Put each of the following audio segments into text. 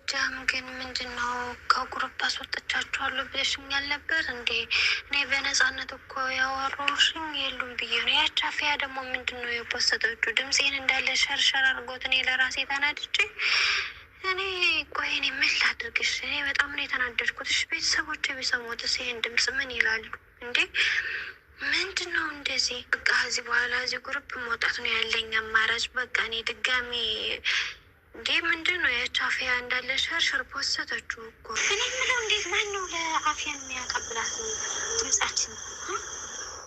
ጎጃም ግን ምንድነው ከግሩፕ አስወጥቻችኋለሁ ብለሽኛል ነበር እንዴ? እኔ በነፃነት እኮ ያወራሁሽኝ የሉም ብዬ ነው። ያቻፊያ ደግሞ ምንድነው የፖስተችው ድምፄን እንዳለ ሸርሸር አድርጎት እኔ ለራሴ ተናድጄ እኔ ቆይ እኔ ምን ላድርግሽ? እኔ በጣም ነው የተናደድኩት። እሺ ቤተሰቦች ቢሰሙትስ ይሄን ድምፅ ምን ይላሉ እንዴ? ምንድን ነው እንደዚህ? በቃ እዚህ በኋላ እዚህ ግሩፕ መውጣት ነው ያለኝ አማራጭ። በቃ እኔ ድጋሚ እንዴ ምንድን ነው የቻፊያ እንዳለ ሸርሸር ፖስተችው እኮ። እኔ ምለው እንዴት ማን ነው ለአፊያ የሚያቀብላት ድምጻችን?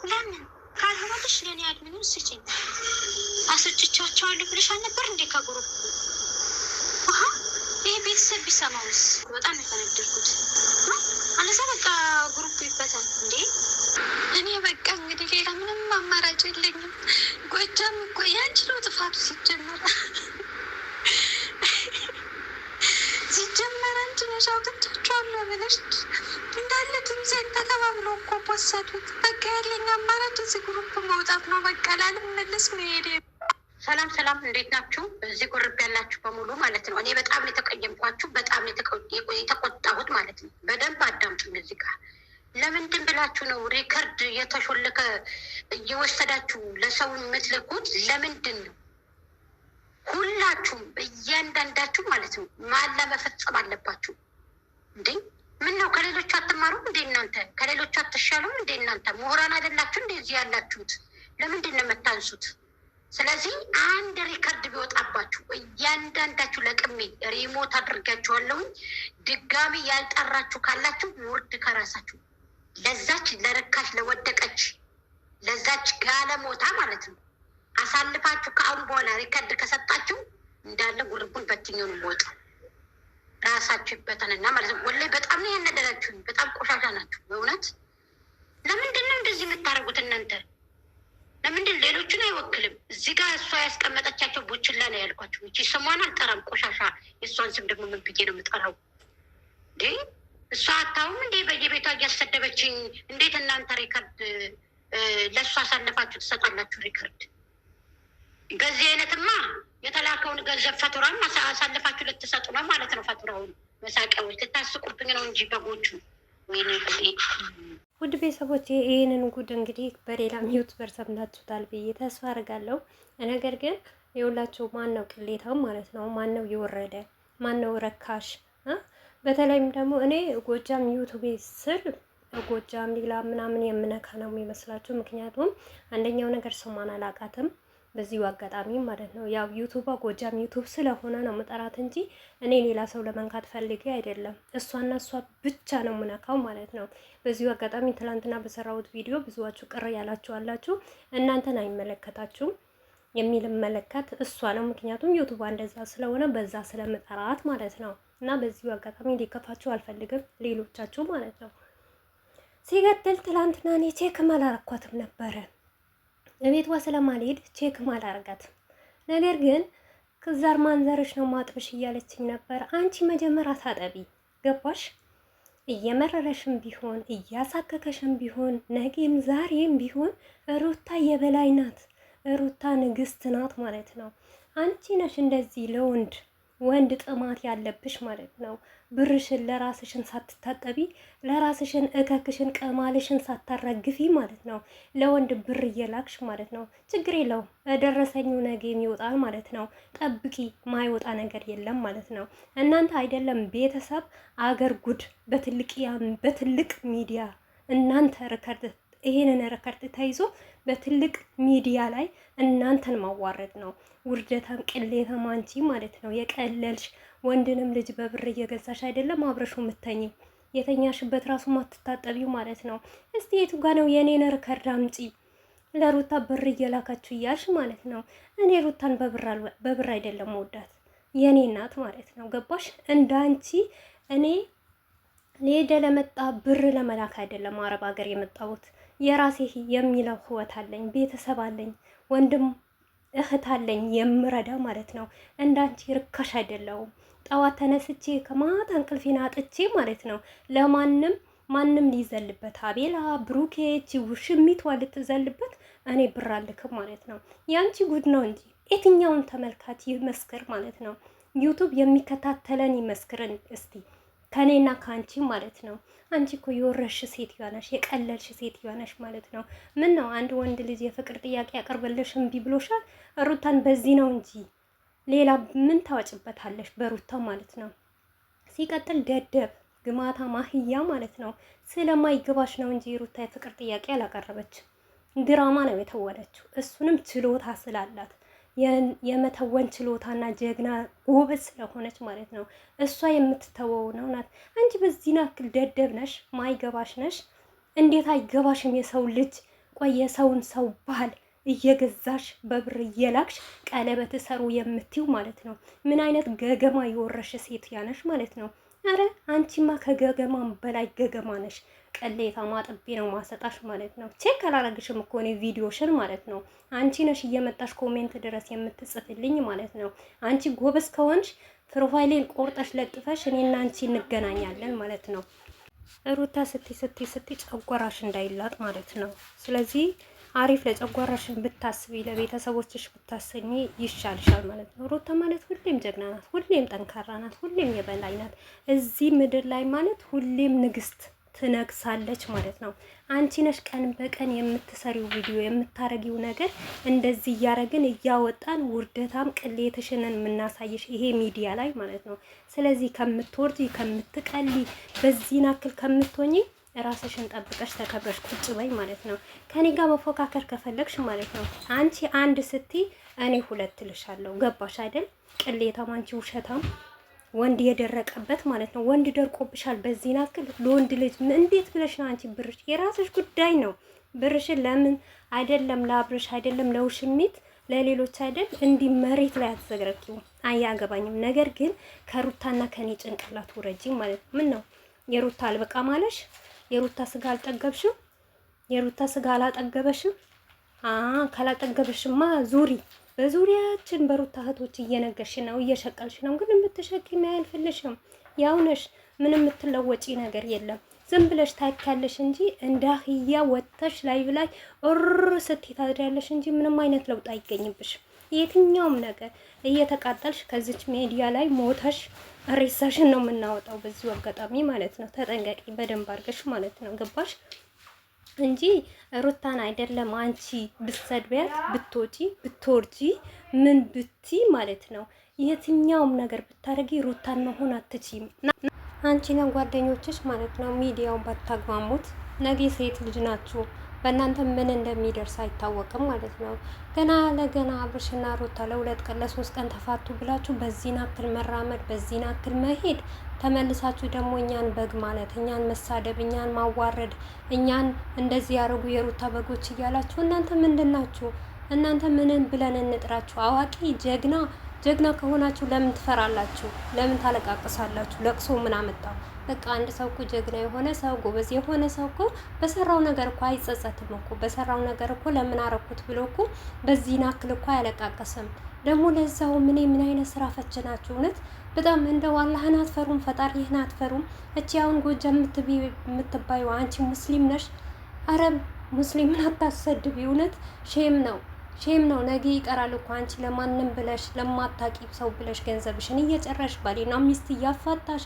ለምን ካልሆነልሽ ለእኔ አድሚኑ ስጭኝ። አስወጭቻቸዋለሁ ብለሽ አልነበር እንዴ ከግሩፕ? ይሄ ቤተሰብ ቢሰማውስ? በጣም የተነደርኩት አለዛ በቃ ግሩፕ ይበታል እንዴ። እኔ በቃ እንግዲህ ሌላ ምንም አማራጭ የለኝም። ጎጃም እኮ ያንቺ ነው ጥፋቱ ሲጀመር አንቺ ነሽ አውጥቻቸዋለሁ ብለሽ እንዳለ ድምፄን ተቀባብሎ እኮ ፖሰቱት። በቃ ያለኝ አማራጭ እዚህ ግሩፕ መውጣት ነው። በቃ ላልመለስ መሄድ። ሰላም ሰላም፣ እንዴት ናችሁ? በዚህ ግሩፕ ያላችሁ በሙሉ ማለት ነው። እኔ በጣም የተቀየምኳችሁ፣ በጣም የተቆጣሁት ማለት ነው። በደንብ አዳምጡኝ። እዚህ ጋር ለምንድን ብላችሁ ነው ሪከርድ የተሾለከ እየወሰዳችሁ ለሰው የምትልኩት? ለምንድን ነው? ሁላችሁም እያንዳንዳችሁ ማለት ነው ማላ መፈጸም አለባችሁ እንዴ። ምን ነው ከሌሎቹ አትማሩም እንዴ? እናንተ ከሌሎቹ አትሻሉም እንዴ? እናንተ ምሁራን አይደላችሁ እንደዚህ ያላችሁት? ለምንድን ነው የምታንሱት? ስለዚህ አንድ ሪከርድ ቢወጣባችሁ እያንዳንዳችሁ ለቅሜ ሪሞት አድርጋችኋለሁኝ። ድጋሚ ያልጠራችሁ ካላችሁ ውርድ ከራሳችሁ። ለዛች ለረካሽ ለወደቀች ለዛች ጋለሞታ ማለት ነው አሳልፋችሁ ከአሁን በኋላ ሪከርድ ከሰጣችሁ እንዳለ ጉርቡን በትኛውን ወጡ ራሳችሁ ይበተንና ማለት ነው። ወላሂ በጣም ነው ያነደዳችሁ። በጣም ቆሻሻ ናችሁ በእውነት። ለምንድን ነው እንደዚህ የምታደርጉት እናንተ? ለምንድን ሌሎቹን አይወክልም? እዚህ ጋር እሷ ያስቀመጠቻቸው ቦችላ ነው ያልኳቸው። እቺ ስሟን አልጠራም ቆሻሻ። የእሷን ስም ደግሞ ምን ብዬ ነው የምጠራው እንዴ? እሷ አታውም እንዴ በየቤቷ እያሰደበችኝ? እንዴት እናንተ ሪከርድ ለእሷ አሳልፋችሁ ትሰጣላችሁ? ሪከርድ በዚህ አይነትማ የተላከውን ገንዘብ ፈቱራን አሳልፋችሁ ልትሰጡ ነው ማለት ነው። ፈቱራውን መሳቂያዎች ልታስቁብኝ ነው እንጂ በጎቹ። ወይኔ ውድ ቤተሰቦች ይህንን ጉድ እንግዲህ በሌላ ዩቱበር ሰምታችሁታል ብዬ ተስፋ አድርጋለሁ። ነገር ግን የሁላችሁ ማን ነው ቅሌታው ማለት ነው? ማን ነው የወረደ? ማን ነው ረካሽ? በተለይም ደግሞ እኔ ጎጃም ዩቱብ ስል ጎጃም ሌላ ምናምን የምነካ ነው የሚመስላችሁ። ምክንያቱም አንደኛው ነገር ስሟን አላውቃትም በዚሁ አጋጣሚ ማለት ነው። ያው ዩቱባ ጎጃም ዩቱብ ስለሆነ ነው መጠራት እንጂ እኔ ሌላ ሰው ለመንካት ፈልጌ አይደለም። እሷና እሷ ብቻ ነው ምነካው ማለት ነው። በዚሁ አጋጣሚ ትላንትና በሰራሁት ቪዲዮ ብዙዋችሁ ቅር ያላችሁ አላችሁ። እናንተን አይመለከታችሁም። የሚመለከት እሷ ነው። ምክንያቱም ዩቱባ እንደዛ ስለሆነ በዛ ስለምጠራት ማለት ነው። እና በዚሁ አጋጣሚ ሊከፋችሁ አልፈልግም ሌሎቻችሁ ማለት ነው። ሲቀጥል ትላንትና እኔ ቼክ አላረኳትም ነበረ ለቤቷ ስለማልሄድ ቼክ አላረጋትም። ነገር ግን ከዛር ማንዘርሽ ነው ማጥብሽ እያለችኝ ነበር። አንቺ መጀመሪያ ታጠቢ ገባሽ? እየመረረሽም ቢሆን እያሳከከሽም ቢሆን ነገም ዛሬም ቢሆን ሩታ የበላይ ናት። ሩታ ንግስት ናት ማለት ነው። አንቺ ነሽ እንደዚህ ወንድ ጥማት ያለብሽ ማለት ነው። ብርሽን ለራስሽን ሳትታጠቢ ለራስሽን እከክሽን ቀማልሽን ሳታረግፊ ማለት ነው። ለወንድ ብር እየላክሽ ማለት ነው። ችግር የለውም ደረሰኙ ነገ የሚወጣል ማለት ነው። ጠብቂ፣ ማይወጣ ነገር የለም ማለት ነው። እናንተ አይደለም ቤተሰብ አገር ጉድ በትልቅ ሚዲያ እናንተ ሪከርድ ይሄንን ሪከርድ ተይዞ በትልቅ ሚዲያ ላይ እናንተን ማዋረድ ነው። ውርደታም ቅሌታም አንቺ ማለት ነው። የቀለልሽ ወንድንም ልጅ በብር እየገዛሽ አይደለም አብረሹ ምተኝ የተኛሽበት ራሱ ማትታጠቢው ማለት ነው። እስቲ የቱ ጋ ነው የኔን ሪከርድ አምጪ ለሩታ ብር እየላካችሁ እያልሽ ማለት ነው። እኔ ሩታን በብር አይደለም ወዳት የኔ እናት ማለት ነው። ገባሽ? እንዳንቺ እኔ ሌደ ለመጣ ብር ለመላክ አይደለም አረብ ሀገር የመጣሁት። የራሴ የሚለው ህይወት አለኝ፣ ቤተሰብ አለኝ፣ ወንድም እህት አለኝ የምረዳ ማለት ነው። እንዳንቺ ርካሽ አይደለሁም። ጠዋት ተነስቼ ከማታ እንቅልፌን አጥቼ ማለት ነው ማንም ሊዘልበት አቤላ ብሩኬች ውሽሚት ልትዘልበት እኔ ብር አልክም ማለት ነው። ያንቺ ጉድ ነው እንጂ የትኛውን ተመልካች ይመስክር ማለት ነው። ዩቱብ የሚከታተለን ይመስክረን እስቲ ከኔና ከአንቺ ማለት ነው። አንቺ እኮ የወረሽ ሴትዮዋ ነሽ፣ የቀለልሽ ሴትዮዋ ነሽ ማለት ነው። ምን ነው አንድ ወንድ ልጅ የፍቅር ጥያቄ ያቀርበልሽ እምቢ ብሎሻል? ሩታን በዚህ ነው እንጂ ሌላ ምን ታወጭበታለሽ በሩታ ማለት ነው። ሲቀጥል ደደብ ግማታ ማህያ ማለት ነው። ስለማይገባሽ ነው እንጂ ሩታ የፍቅር ጥያቄ አላቀረበች፣ ድራማ ነው የተወነችው። እሱንም ችሎታ ስላላት የመተወን ችሎታና ጀግና ጎበዝ ስለሆነች ማለት ነው። እሷ የምትተወው ነው ናት። አንቺ በዚህ ናክል ደደብ ነሽ፣ ማይገባሽ ነሽ። እንዴት አይገባሽም? የሰው ልጅ ቆይ የሰውን ሰው ባል እየገዛሽ በብር እየላክሽ ቀለበት ሰሩ የምትይው ማለት ነው። ምን አይነት ገገማ የወረሽ ሴት ያነሽ ማለት ነው። አረ አንቺማ ከገገማም በላይ ገገማ ነሽ። ቀሌታ ማጥቤ ነው ማሰጣሽ ማለት ነው። ቼክ አላረግሽም እኮ እኔ ቪዲዮሽን ማለት ነው። አንቺ ነሽ እየመጣሽ ኮሜንት ድረስ የምትጽፍልኝ ማለት ነው። አንቺ ጎበዝ ከሆንሽ ፕሮፋይሌን ቆርጠሽ ለጥፈሽ እኔና አንቺ እንገናኛለን ማለት ነው። ሩታ ስቲ ጨጓራሽ እንዳይላጥ ማለት ነው። ስለዚህ አሪፍ ለጨጓራሽን ብታስቢ ለቤተሰቦችሽ ብታሰኝ ይሻልሻል ማለት ነው። ሩታ ማለት ሁሌም ጀግና ናት፣ ሁሌም ጠንካራ ናት፣ ሁሌም የበላይ ናት። እዚህ ምድር ላይ ማለት ሁሌም ንግስት ትነግሳለች ማለት ነው። አንቺ ነሽ ቀን በቀን የምትሰሪው ቪዲዮ የምታረጊው ነገር እንደዚህ እያረግን እያወጣን ውርደታም ቅሌትሽንን የምናሳይሽ ይሄ ሚዲያ ላይ ማለት ነው። ስለዚህ ከምትወርጂ ከምትቀሊ በዚህ ናክል ከምትሆኚ ራስሽን ጠብቀሽ ተከብረሽ ቁጭ በይ ማለት ነው። ከኔ ጋር መፎካከር ከፈለግሽ ማለት ነው አንቺ አንድ ስትይ እኔ ሁለት ልሻለሁ። ገባሽ አይደል? ቅሌታም አንቺ ውሸታም ወንድ የደረቀበት ማለት ነው። ወንድ ደርቆብሻል። በዚህ ናክል ለወንድ ልጅ እንዴት ብለሽ ነው አንቺ ብርሽ የራስሽ ጉዳይ ነው። ብርሽን ለምን አይደለም ለአብርሽ አይደለም ለውሽሚት ለሌሎች አይደል እንዲህ መሬት ላይ አትዘግረቂው። አያገባኝም። ነገር ግን ከሩታና ከኔ ጭንቅላት ውረጂ ማለት ነው። ምን ነው የሩታ አልበቃ ማለሽ? የሩታ ስጋ አልጠገብሽም? የሩታ ስጋ አላጠገበሽም? ካላጠገበሽማ ዙሪ በዙሪያችን በሩታ እህቶች እየነገርሽ ነው፣ እየሸቀልሽ ነው። ግን የምትሸኪም አያልፍልሽም። ያው ነሽ፣ ምንም የምትለወጪ ነገር የለም። ዝም ብለሽ ታካለሽ እንጂ እንደ አህያ ወጥተሽ ላይ ብላይ ስትይ ታድሪያለሽ እንጂ ምንም አይነት ለውጥ አይገኝብሽ። የትኛውም ነገር እየተቃጠልሽ ከዚች ሚዲያ ላይ ሞተሽ ሬሳሽን ነው የምናወጣው። በዚሁ አጋጣሚ ማለት ነው ተጠንቀቂ በደንብ አድርገሽ ማለት ነው። ገባሽ? እንጂ ሩታን አይደለም አንቺ ብትሰድቢያት ብትወጪ ብትወርጂ ምን ብቲ ማለት ነው የትኛውም ነገር ብታረጊ ሩታን መሆን አትችይም። አንቺና ጓደኞችሽ ማለት ነው ሚዲያውን ባታግማሙት ነገ ሴት ልጅ ናችሁ። በእናንተ ምን እንደሚደርስ አይታወቅም ማለት ነው። ገና ለገና አብርሽና ሩታ ለሁለት ቀን ለሶስት ቀን ተፋቱ ብላችሁ በዚህ ናክል መራመድ በዚህ ናክል መሄድ ተመልሳችሁ ደግሞ እኛን በግ ማለት እኛን መሳደብ እኛን ማዋረድ እኛን እንደዚህ ያደረጉ የሩታ በጎች እያላችሁ እናንተ ምንድን ናችሁ? እናንተ ምንን ብለን እንጥራችሁ? አዋቂ ጀግና ከሆናችሁ ለምን ትፈራላችሁ? ለምን ታለቃቅሳላችሁ? ለቅሶ ምን አመጣው? በቃ አንድ ሰው እኮ ጀግና የሆነ ሰው ጎበዝ የሆነ ሰው እኮ በሰራው ነገር እኮ አይጸጸትም እኮ በሰራው ነገር እኮ ለምን አረኩት ብሎ እኮ በዚህ ናክል እኮ አያለቃቀስም። ደግሞ ለዛው ምን አይነት ስራ ፈችናችሁ? እውነት በጣም እንደው አላህን አትፈሩም? ፈጣሪህን አትፈሩም? እቺ አሁን ጎጃም የምትባዩ አንቺ ሙስሊም ነሽ? አረብ ሙስሊምን አታሰድቢ። እውነት ሼም ነው። ነገ ይቀራል እኮ አንቺ ለማንም ብለሽ ለማታቂ ሰው ብለሽ ገንዘብሽን እየጨረሽ ባልና ሚስት እያፋታሽ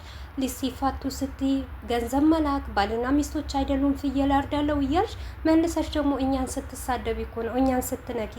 ሲፋቱ ስትይ ገንዘብ መላክ ባልና ሚስቶች አይደሉም ፍየል አርዳለው እያልሽ መልሰሽ ደግሞ እኛን ስትሳደቢ እኮ ነው እኛን ስትነቂ